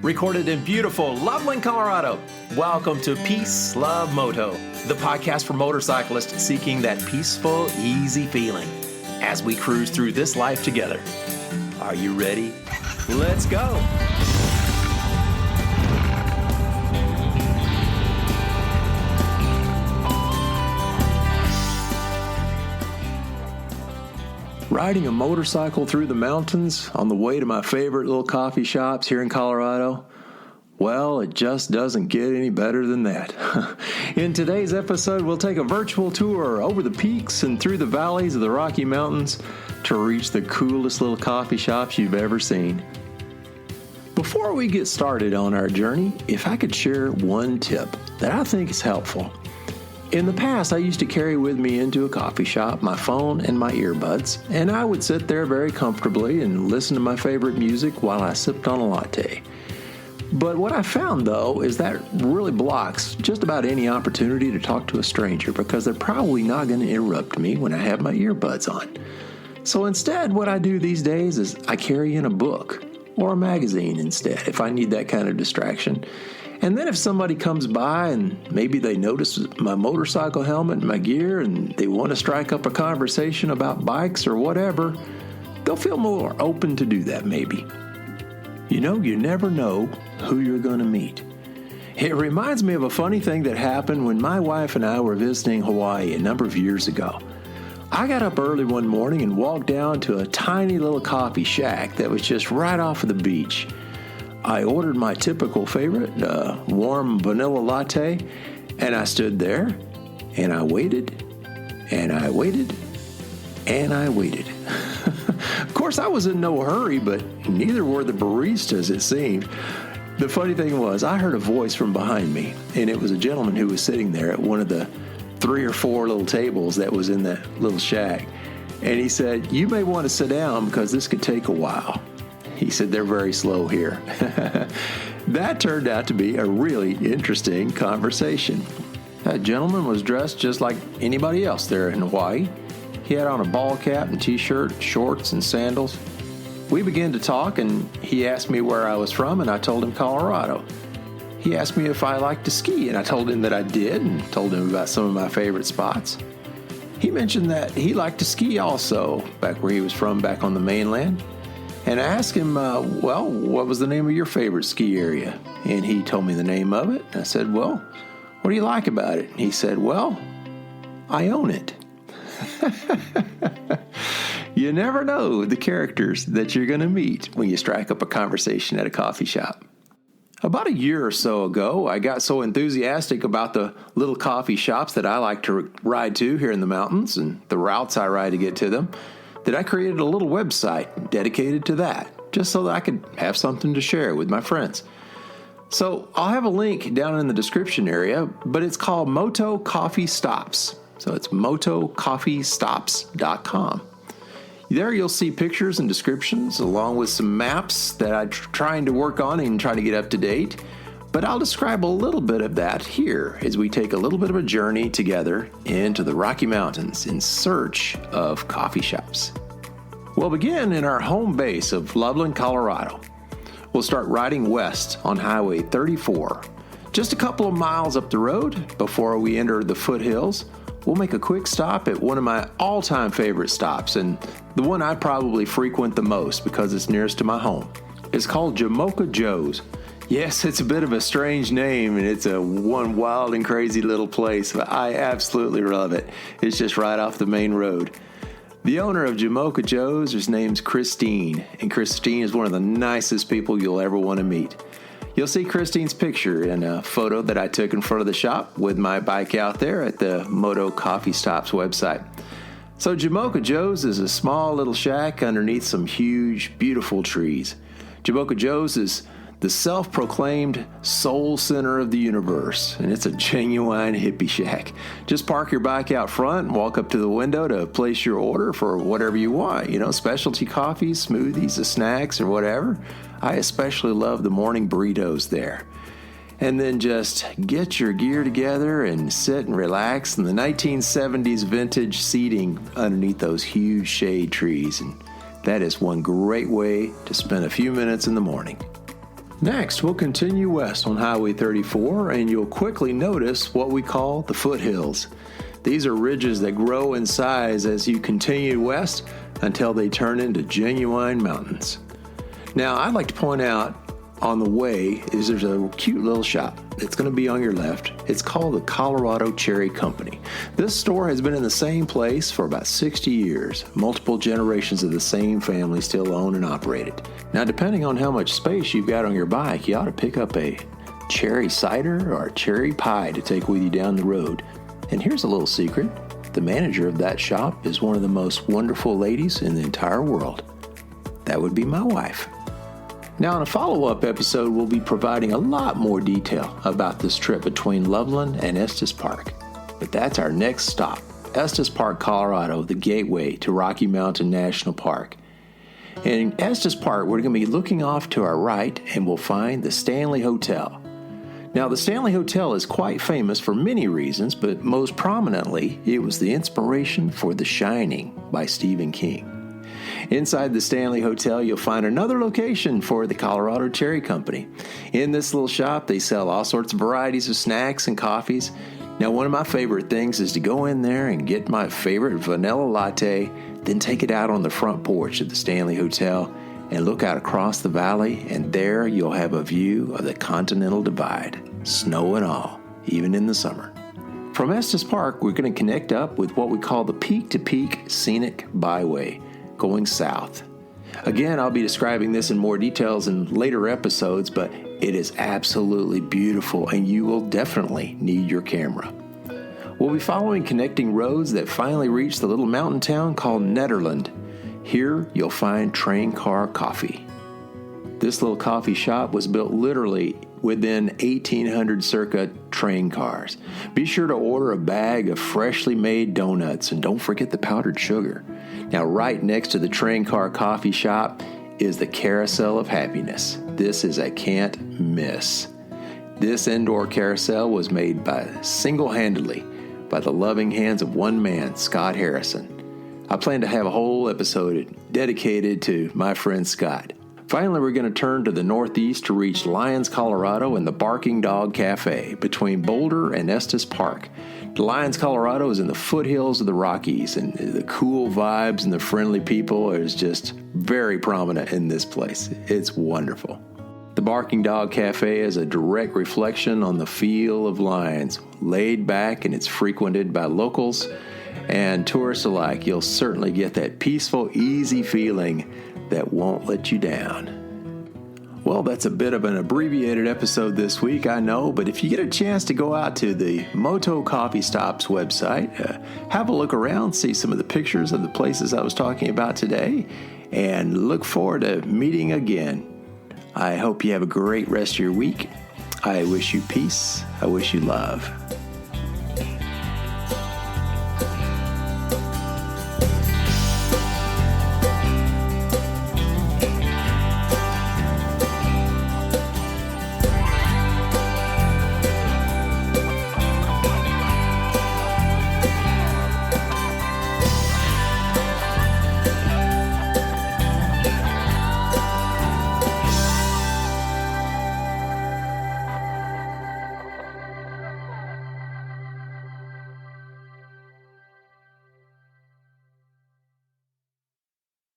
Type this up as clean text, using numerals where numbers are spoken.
recorded in beautiful Loveland, Colorado. Welcome to Peace, Love, Moto, the podcast for motorcyclists seeking that peaceful, easy feeling as we cruise through this life together. Are you ready? Let's go! Riding a motorcycle through the mountains on the way to my favorite little coffee shops here in Colorado, well, it just doesn't get any better than that. In today's episode, we'll take a virtual tour over the peaks and through the valleys of the Rocky Mountains to reach the coolest little coffee shops you've ever seen. Before we get started on our journey, if I could share one tip that I think is helpful. In the past, I used to carry with me into a coffee shop my phone and my earbuds, and I would sit there very comfortably and listen to my favorite music while I sipped on a latte. But what I found, though, is that really blocks just about any opportunity to talk to a stranger because they're probably not going to interrupt me when I have my earbuds on. So instead, what I do these days is I carry in a book or a magazine instead if I need that kind of distraction. And then if somebody comes by and maybe they notice my motorcycle helmet and my gear and they want to strike up a conversation about bikes or whatever, they'll feel more open to do that maybe. You know, you never know who you're going to meet. It reminds me of a funny thing that happened when my wife and I were visiting Hawaii a number of years ago. I got up early one morning and walked down to a tiny little coffee shack that was just right off of the beach. I ordered my typical favorite, warm vanilla latte, and I stood there, and I waited, and I waited, and I waited. Of course, I was in no hurry, but neither were the baristas, it seemed. The funny thing was, I heard a voice from behind me, and it was a gentleman who was sitting there at one of the 3 or 4 little tables that was in that little shack. And he said, "You may want to sit down because this could take a while." He said, "They're very slow here." That turned out to be a really interesting conversation. That gentleman was dressed just like anybody else there in Hawaii. He had on a ball cap and t-shirt, shorts, and sandals. We began to talk, and he asked me where I was from, and I told him Colorado. He asked me if I liked to ski, and I told him that I did, and told him about some of my favorite spots. He mentioned that he liked to ski also, back where he was from, back on the mainland. And I asked him, what was the name of your favorite ski area? And he told me the name of it. And I said, "Well, what do you like about it?" And he said, "Well, I own it." You never know the characters that you're going to meet when you strike up a conversation at a coffee shop. About a year or so ago, I got so enthusiastic about the little coffee shops that I like to ride to here in the mountains and the routes I ride to get to them, that I created a little website dedicated to that, just so that I could have something to share with my friends. So I'll have a link down in the description area, but it's called Moto Coffee Stops. So it's motocoffeestops.com. There you'll see pictures and descriptions along with some maps that I'm trying to work on and try to get up to date. But I'll describe a little bit of that here as we take a little bit of a journey together into the Rocky Mountains in search of coffee shops. We'll begin in our home base of Loveland, Colorado. We'll start riding west on Highway 34. Just a couple of miles up the road before we enter the foothills, we'll make a quick stop at one of my all-time favorite stops and the one I probably frequent the most because it's nearest to my home. It's called Jamocha Joe's. Yes, it's a bit of a strange name, and it's a one wild and crazy little place, but I absolutely love it. It's just right off the main road. The owner of Jamocha Joe's, his name's Christine, and Christine is one of the nicest people you'll ever want to meet. You'll see Christine's picture in a photo that I took in front of the shop with my bike out there at the Moto Coffee Stops website. So Jamocha Joe's is a small little shack underneath some huge, beautiful trees. Jamocha Joe's is the self-proclaimed soul center of the universe, and it's a genuine hippie shack. Just park your bike out front and walk up to the window to place your order for whatever you want, specialty coffees, smoothies, snacks, or whatever. I especially love the morning burritos there. And then just get your gear together and sit and relax in the 1970s vintage seating underneath those huge shade trees, and that is one great way to spend a few minutes in the morning. Next, we'll continue west on Highway 34, and you'll quickly notice what we call the foothills. These are ridges that grow in size as you continue west until they turn into genuine mountains. Now, I'd like to point out on the way is there's a cute little shop. It's going to be on your left. It's called the Colorado Cherry Company. This store has been in the same place for about 60 years. Multiple generations of the same family still own and operate it. Now, depending on how much space you've got on your bike, you ought to pick up a cherry cider or a cherry pie to take with you down the road. And here's a little secret. The manager of that shop is one of the most wonderful ladies in the entire world. That would be my wife. Now, in a follow-up episode, we'll be providing a lot more detail about this trip between Loveland and Estes Park. But that's our next stop, Estes Park, Colorado, the gateway to Rocky Mountain National Park. And in Estes Park, we're going to be looking off to our right, and we'll find the Stanley Hotel. Now, the Stanley Hotel is quite famous for many reasons, but most prominently, it was the inspiration for The Shining by Stephen King. Inside the Stanley Hotel, you'll find another location for the Colorado Cherry Company. In this little shop, they sell all sorts of varieties of snacks and coffees. Now, one of my favorite things is to go in there and get my favorite vanilla latte, then take it out on the front porch of the Stanley Hotel and look out across the valley, and there you'll have a view of the Continental Divide, snow and all, even in the summer. From Estes Park, we're going to connect up with what we call the peak-to-peak scenic byway, going south. Again, I'll be describing this in more details in later episodes, but it is absolutely beautiful and you will definitely need your camera. We'll be following connecting roads that finally reach the little mountain town called Nederland. Here you'll find Train Car Coffee. This little coffee shop was built literally within 1800 circa train cars. Be sure to order a bag of freshly made donuts and don't forget the powdered sugar. Now, right next to the Train Car Coffee shop is the Carousel of Happiness. This is a can't miss. This indoor carousel was made single-handedly by the loving hands of one man, Scott Harrison. I plan to have a whole episode dedicated to my friend Scott. Finally, we're going to turn to the northeast to reach Lyons, Colorado, and the Barking Dog Cafe between Boulder and Estes Park. Lyons, Colorado is in the foothills of the Rockies, and the cool vibes and the friendly people is just very prominent in this place. It's wonderful. The Barking Dog Cafe is a direct reflection on the feel of Lyons, laid back, and it's frequented by locals and tourists alike. You'll certainly get that peaceful, easy feeling that won't let you down. Well, that's a bit of an abbreviated episode this week, I know, but if you get a chance to go out to the Moto Coffee Stop's website, have a look around, see some of the pictures of the places I was talking about today, and look forward to meeting again. I hope you have a great rest of your week. I wish you peace. I wish you love.